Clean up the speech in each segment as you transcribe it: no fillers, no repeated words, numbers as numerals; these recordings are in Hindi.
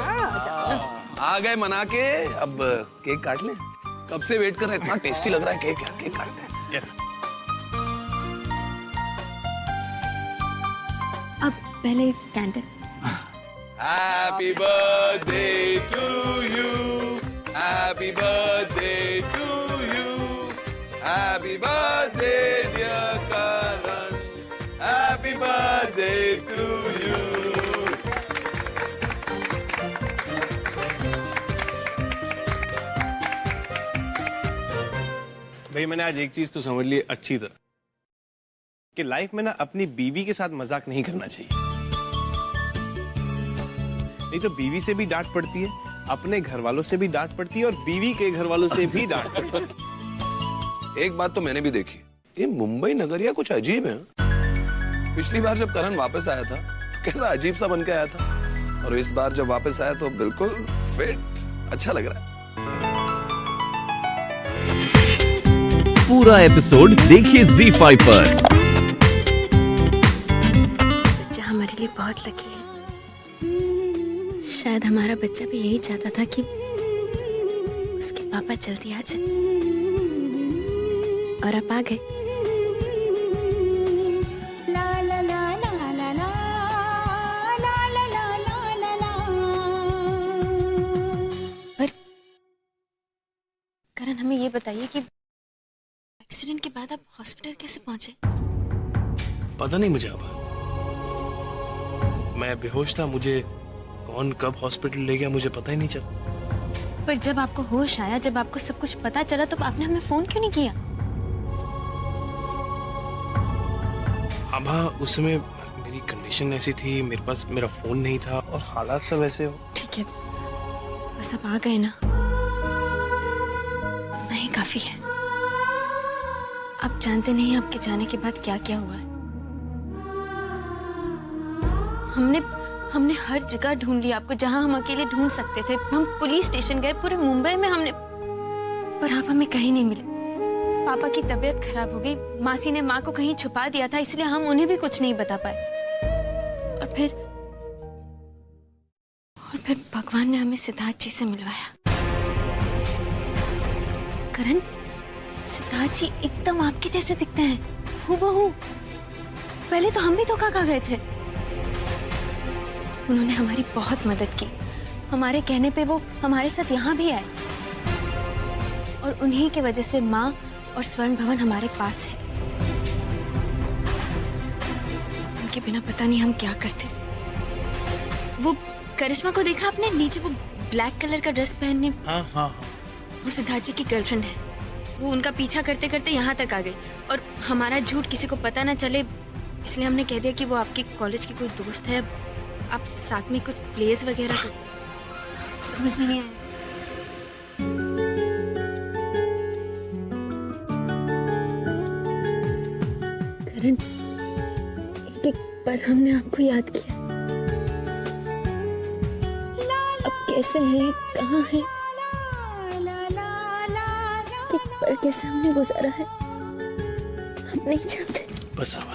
आ गए मना के। अब केक काट ले। कब से वेट कर रहे हैं, इतना टेस्टी लग रहा है केक। केक काटते हैं। यस। अब पहले candle. Happy birthday to you. Happy birthday to you. Happy birthday dear Karan. Happy birthday to you. भाई मैंने आज एक चीज तो समझ ली अच्छी तरह कि लाइफ में ना अपनी बीवी के साथ मजाक नहीं करना चाहिए। नहीं तो बीवी से भी डांट पड़ती है, अपने घर वालों से भी डांट पड़ती है और बीवी के घर वालों से भी डांट पड़ती है। एक बात तो मैंने भी देखी, ये मुंबई नगरिया कुछ अजीब है। पिछली बार जब करण वापस आया था तो कैसा अजीब सा बन के आया था, और इस बार जब वापस आया तो बिल्कुल फिट, अच्छा लग रहा है। पूरा एपिसोड देखिए ZEE5 पर। बच्चा हमारे लिए बहुत लकी है। शायद हमारा बच्चा भी यही चाहता था कि उसके पापा जल्दी आ जाए, और अब आ गए। पर करण हमें ये बताइए कि एक्सीडेंट के बाद आप हॉस्पिटल कैसे पहुंचे? पता नहीं मुझे, अब मैं बेहोश था, मुझे कौन कब हॉस्पिटल ले गया मुझे पता ही नहीं चला। पर जब आपको होश आया, जब आपको सब कुछ पता चला, तो आपने हमें फोन क्यों नहीं किया? अब उस समय मेरी कंडीशन ऐसी थी, मेरे पास मेरा फोन नहीं था और हालात सब ऐसे हो। ठीक है, बस आप आ गए ना, नहीं काफी है। आप जानते नहीं आपके जाने के बाद क्या क्या हुआ है। हमने हर जगह ढूंढ लिया आपको, जहां हम अकेले ढूंढ सकते थे। हम पुलिस स्टेशन गए, पूरे मुंबई में हमने, पर आप हमें कहीं नहीं मिले। पापा की तबीयत खराब हो गई, मासी ने माँ को कहीं छुपा दिया था, इसलिए हम उन्हें भी कुछ नहीं बता पाए। और फिर भगवान ने हमें सिद्धार्थ जी से मिलवाया। करण, सिद्धार्थ जी एकदम आपके जैसे दिखते हैं, हूबहू। पहले तो हम भी धोखा खा गए थे। उन्होंने हमारी बहुत मदद की, हमारे कहने पे वो हमारे साथ यहाँ भी आए, और उन्हीं की वजह से माँ और स्वर्ण भवन हमारे पास है। उनके बिना पता नहीं हम क्या करते। वो करिश्मा को देखा आपने, नीचे वो ब्लैक कलर का ड्रेस पहनने? हाँ। वो सिद्धार्थ जी की गर्लफ्रेंड है। वो उनका पीछा करते करते यहाँ तक आ गई, और हमारा झूठ किसी को पता ना चले इसलिए हमने कह दिया कि वो आपके कॉलेज की कोई दोस्त है, आप साथ में कुछ प्लेस वगैरह कर। समझ में नहीं आया। करण, एक पल हमने आपको याद किया। अब कैसे हैं, कहाँ हैं, एक पल कैसे हमने गुजारा है, हम नहीं जानते। बस अब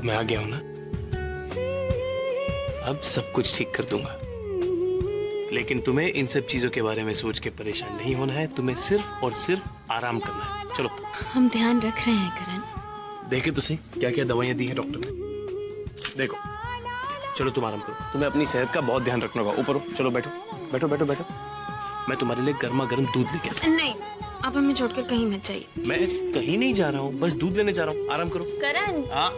मैं आ गया हूं ना, अब सब कुछ ठीक कर दूंगा। लेकिन तुम्हें इन सब चीजों के बारे में सोच के परेशान नहीं होना है, तुम्हें सिर्फ और सिर्फ आराम करना है। चलो। हम ध्यान रख रहे हैं करण। देखे तो सही क्या क्या दवाइयां दी हैं डॉक्टर ने। देखो, चलो तुम आराम करो, तुम्हें अपनी सेहत का बहुत ध्यान रखना होगा। ऊपर हो, चलो बैठो बैठो बैठो बैठो। मैं तुम्हारे लिए गर्मा गर्म दूध लेके आता हूं। नहीं, आप हमें छोड़कर कहीं मत जाइए। मैं कहीं नहीं जा रहा हूँ, बस दूध लेने जा रहा हूँ। आराम करो। करण। हाँ।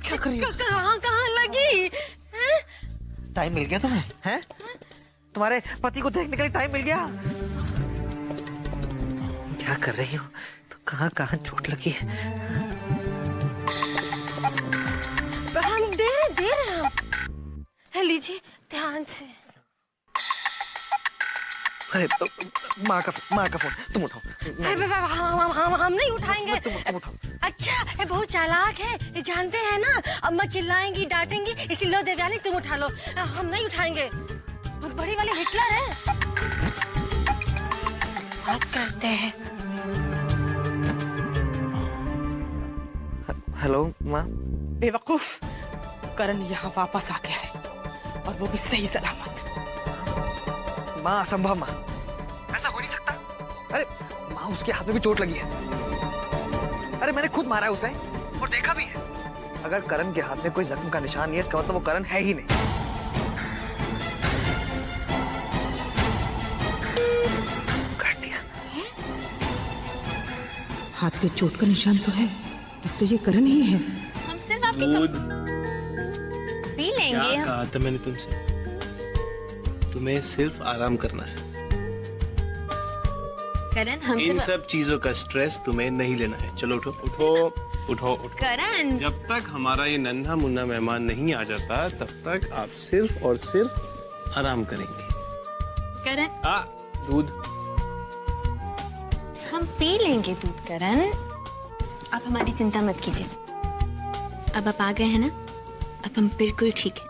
क्या कर रही हो? कहाँ लगी? टाइम मिल गया तुम्हें? हैं? तुम्हारे पति को देखने के लिए टाइम मिल गया? क्या कर रही हो? तो कहाँ चोट लगी है? हम दे रहे हैं। लीजिए ध्यान से। अरे माँ का फोन तुम उठाओ। हम नहीं उठाएंगे। तुम उठाओ। अच्छा, बहुत चालाक है, ये जानते हैं ना अम्मा चिल्लाएंगी डांटेंगी, इसलिए लो देवयानी तुम उठा लो। हम नहीं उठाएंगे, बहुत बड़ी वाली हिटलर है। बात करते हैं। हेलो माँ। बेवकूफ, करण यहाँ वापस आ गया है और वो भी सही सलामत। माँ असंभव माँ, ऐसा हो नहीं सकता। अरे माँ उसके हाथ में भी चोट लगी है। अरे मैंने खुद मारा है उसे और देखा भी है। अगर करण के हाथ में कोई जख्म का निशान नहीं है इसका मतलब वो करण है ही नहीं। कर दिया। हाथ पे चोट का निशान तो है, तब तो ये करण ही है। हम सिर्फ आपके दूध पी क्या लेंगे हम। कहा था मैंने तुमसे? तुम्हें सिर्फ आराम करना है। करण हम इन सिर्फ सब चीजों का स्ट्रेस तुम्हें नहीं लेना है। चलो उठो उठो उठो उठो। करण जब तक हमारा ये नन्हा मुन्ना मेहमान नहीं आ जाता तब तक आप सिर्फ और सिर्फ आराम करेंगे। करण दूध हम पी लेंगे दूध। करण आप हमारी चिंता मत कीजिए। अब आप आ गए हैं ना, अब हम बिल्कुल ठीक है।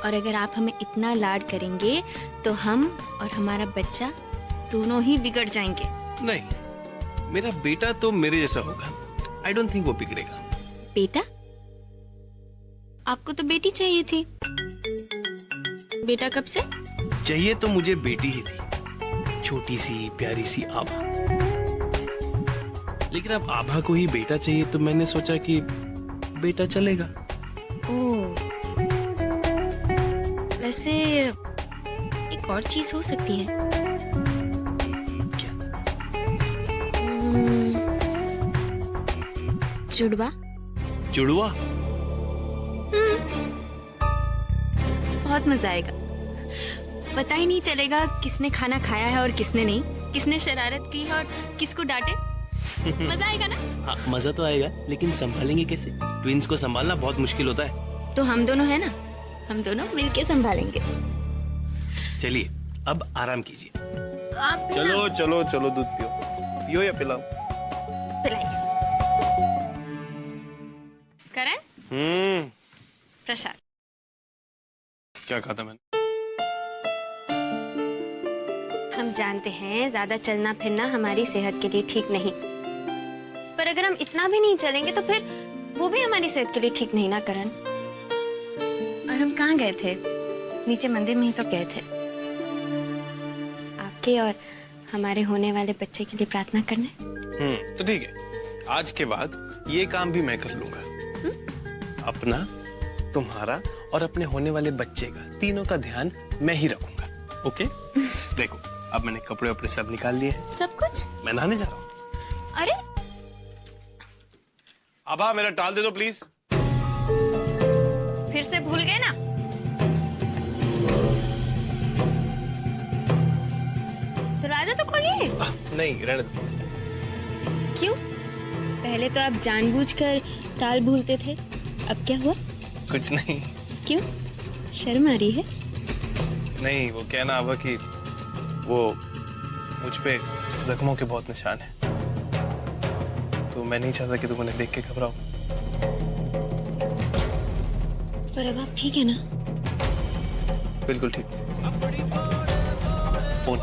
और अगर आप हमें इतना लाड करेंगे तो हम और हमारा बच्चा दोनों ही बिगड़ जाएंगे। नहीं, मेरा बेटा तो मेरे जैसा होगा। आई डोंट थिंक वो बिगड़ेगा। बेटा? आपको तो बेटी चाहिए थी। बेटा कब से? चाहिए तो मुझे बेटी ही थी, छोटी सी प्यारी सी आभा। लेकिन अब आभा को ही बेटा चाहिए तो मैंने सोचा कि बेटा चलेगा। ओह, वैसे एक और चीज हो सकती है। क्या? जुड़वा। जुड़वा? बहुत मजा आएगा। पता ही नहीं चलेगा किसने खाना खाया है और किसने नहीं, किसने शरारत की है और किसको डांटे। मजा आएगा ना? हाँ, मजा तो आएगा, लेकिन संभालेंगे कैसे? ट्विंस को संभालना बहुत मुश्किल होता है। तो हम दोनों है ना, हम दोनों मिलके संभालेंगे। चलिए अब आराम कीजिए। आप भी चलो चलो चलो, दूध पियो। पियो या पिलाओ? ना पिलाइए। करण, प्रसाद। क्या कहा था मैंने? हम जानते हैं ज्यादा चलना फिरना हमारी सेहत के लिए ठीक नहीं, पर अगर हम इतना भी नहीं चलेंगे तो फिर वो भी हमारी सेहत के लिए ठीक नहीं ना करण। और हम कहाँ गए थे? नीचे मंदिर में ही तो गए थे, आपके और हमारे होने वाले बच्चे के लिए प्रार्थना करने। तो ठीक है, आज के बाद ये काम भी मैं कर लूंगा। अपना, तुम्हारा और अपने होने वाले बच्चे का, तीनों का ध्यान मैं ही रखूंगा। ओके? देखो, अब मैंने कपड़े वपड़े सब निकाल लिए हैं। सब कुछ? मैं नहाने जा रहा हूँ। अरे आभा, मेरा टाल दे दो प्लीज। फिर से भूल गए ना? दरवाजा तो खोलिए। नहीं, रहने दो। क्यों? पहले तो आप जानबूझकर टाल भूलते थे, अब क्या हुआ? कुछ नहीं। क्यों? शर्म आ रही है? नहीं, वो कहना आभा कि वो मुझ पे जख्मों के बहुत निशान है, तो मैं नहीं चाहता कि तुम उन्हें देख के घबराओ। पर अब आप ठीक है ना? बिल्कुल ठीक हूँ। फोन।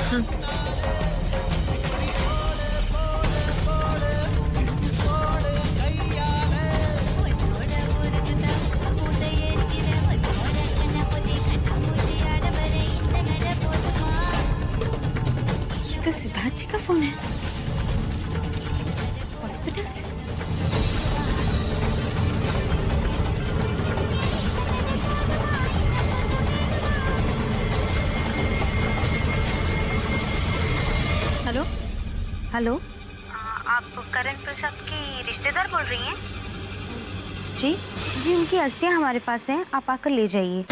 हाँ। ये तो सिद्धार्थ जी का फोन है, हॉस्पिटल से। हेलो हेलो, आप करण प्रसाद की रिश्तेदार बोल रही हैं? जी जी, उनकी अस्थियां हमारे पास हैं, आप आकर ले जाइए।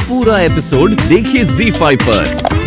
पूरा एपिसोड देखिए ZEE5 पर।